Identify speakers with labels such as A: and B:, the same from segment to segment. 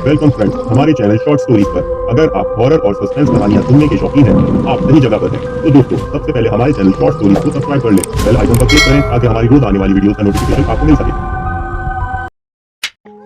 A: Welcome friends, हमारे channel short stories पर अगर आप हॉरर और सस्पेंस कहानियां सुनने के शौकीन हैं, आप सही जगह पर हैं। तो दोस्तों, सबसे पहले हमारे चैनल शॉर्ट स्टोरीज को सब्सक्राइब कर लें, बेल आइकन पर क्लिक करें ताकि हमारी रोज आने वाली वीडियोस का नोटिफिकेशन आपको मिल सके।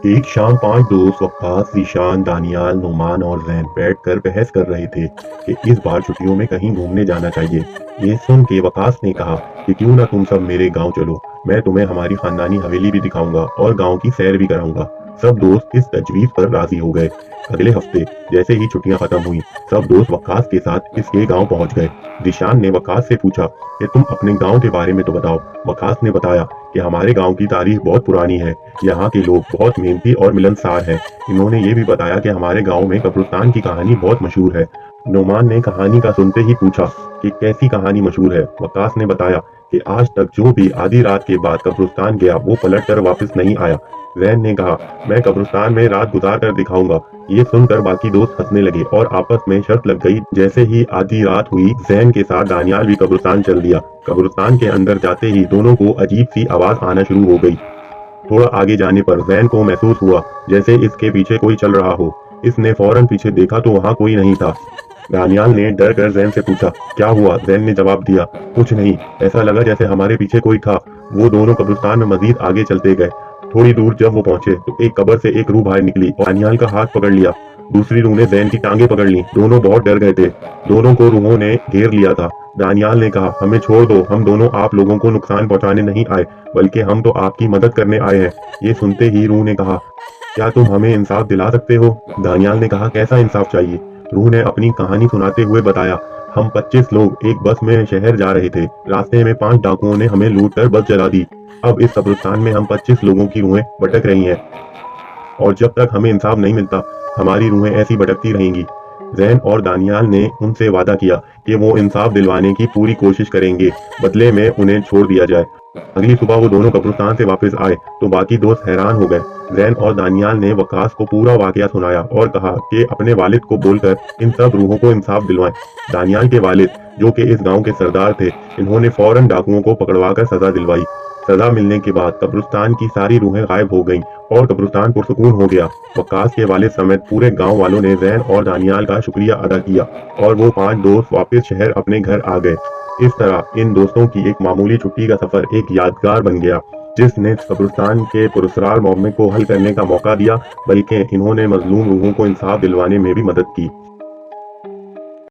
A: एक शाम 5 दोस्त वक्कास, ज़ीशान, दानियाल, नुमान और जैन बैठकर बहस कर रहे थे कि इस बार छुट्टियों में कहीं घूमने जाना चाहिए। ये सुन के वक्कास ने कहा कि क्यों ना तुम सब मेरे गांव चलो, मैं तुम्हें हमारी खानदानी हवेली भी दिखाऊंगा और गांव की सैर भी कराऊंगा। सब दोस्त इस तजवीज पर राजी हो गए। अगले हफ्ते जैसे ही छुट्टियां खत्म हुई, सब दोस्त वक्कास के साथ इसके गांव पहुंच गए। ज़ीशान ने वक्कास से पूछा कि तुम अपने गांव के बारे में तो बताओ। वक्कास ने बताया कि हमारे गांव की तारीख बहुत पुरानी है, यहाँ के लोग बहुत मेहनती और मिलनसार हैं। इन्होंने ये भी बताया कि हमारे गांव में कब्रिस्तान की कहानी बहुत मशहूर है। नुमान ने कहानी का सुनते ही पूछा कि कैसी कहानी मशहूर है। वक्कास ने बताया कि आज तक जो भी आधी रात के बाद कब्रिस्तान गया वो पलट कर वापस नहीं आया। जैन ने कहा, मैं कब्रिस्तान में रात गुजार कर दिखाऊंगा। ये सुनकर बाकी दोस्त हंसने लगे और आपस में शर्त लग गई। जैसे ही आधी रात हुई, जैन के साथ दानियाल भी कब्रिस्तान चल दिया। कब्रिस्तान के अंदर जाते ही दोनों को अजीब सी आवाज आना शुरू हो गई। थोड़ा आगे जाने पर जैन को महसूस हुआ जैसे इसके पीछे कोई चल रहा हो। इसने फौरन पीछे देखा तो वहाँ कोई नहीं था। दानियाल ने डर कर जैन से पूछा, क्या हुआ? जैन ने जवाब दिया, कुछ नहीं, ऐसा लगा जैसे हमारे पीछे कोई था। वो दोनों कब्रिस्तान में मजीद आगे चलते गए। थोड़ी दूर जब वो पहुंचे तो एक कब्र से एक रूह बाहर निकली और दानियाल का हाथ पकड़ लिया। दूसरी रूह ने जैन की टांगे पकड़ ली। दोनों बहुत डर गए थे। दोनों को रूहों ने घेर लिया था। दानियाल ने कहा, हमें छोड़ दो, हम दोनों आप लोगों को नुकसान पहुंचाने नहीं आए, बल्कि हम तो आपकी मदद करने आए हैं। ये सुनते ही रूह ने कहा, क्या तुम हमें इंसाफ दिला सकते हो? दानियाल ने कहा, कैसा इंसाफ चाहिए? रूह ने अपनी कहानी सुनाते हुए बताया, हम 25 लोग एक बस में शहर जा रहे थे। रास्ते में 5 डाकुओं ने हमें लूट कर बस जला दी। अब इस कब्रिस्तान में हम 25 लोगों की रूहें भटक रही हैं और जब तक हमें इंसाफ नहीं मिलता, हमारी रूहें ऐसी भटकती रहेंगी। जैन और दानियाल ने उनसे वादा किया कि वो इंसाफ दिलवाने की पूरी कोशिश करेंगे, बदले में उन्हें छोड़ दिया जाए। अगली सुबह वो दोनों कब्रिस्तान से वापस आए तो बाकी दोस्त हैरान हो गए। जैन और दानियाल ने वक्कास को पूरा वाकया सुनाया और कहा कि अपने वालिद को बोलकर इन सब रूहों को इंसाफ दिलवाएं। दानियाल के वालिद, जो कि इस गांव के सरदार थे, इन्होंने फौरन डाकुओं को पकड़वाकर सजा दिलवाई। सजा मिलने के बाद कब्रिस्तान की सारी रूहें गायब हो गईं और कब्रिस्तान पुरसुकून हो गया। वक्कास के वालिद समेत पूरे गांव वालों ने जैन और दानियाल का शुक्रिया अदा किया और वो 5 दोस्त वापस शहर अपने घर आ गए। इस तरह इन दोस्तों की एक मामूली छुट्टी का सफर एक यादगार बन गया, जिसने कब्रिस्तान के पुरस्कार मामले को हल करने का मौका दिया, बल्कि इन्होंने मजलूम रूहों को इंसाफ दिलवाने में भी मदद की।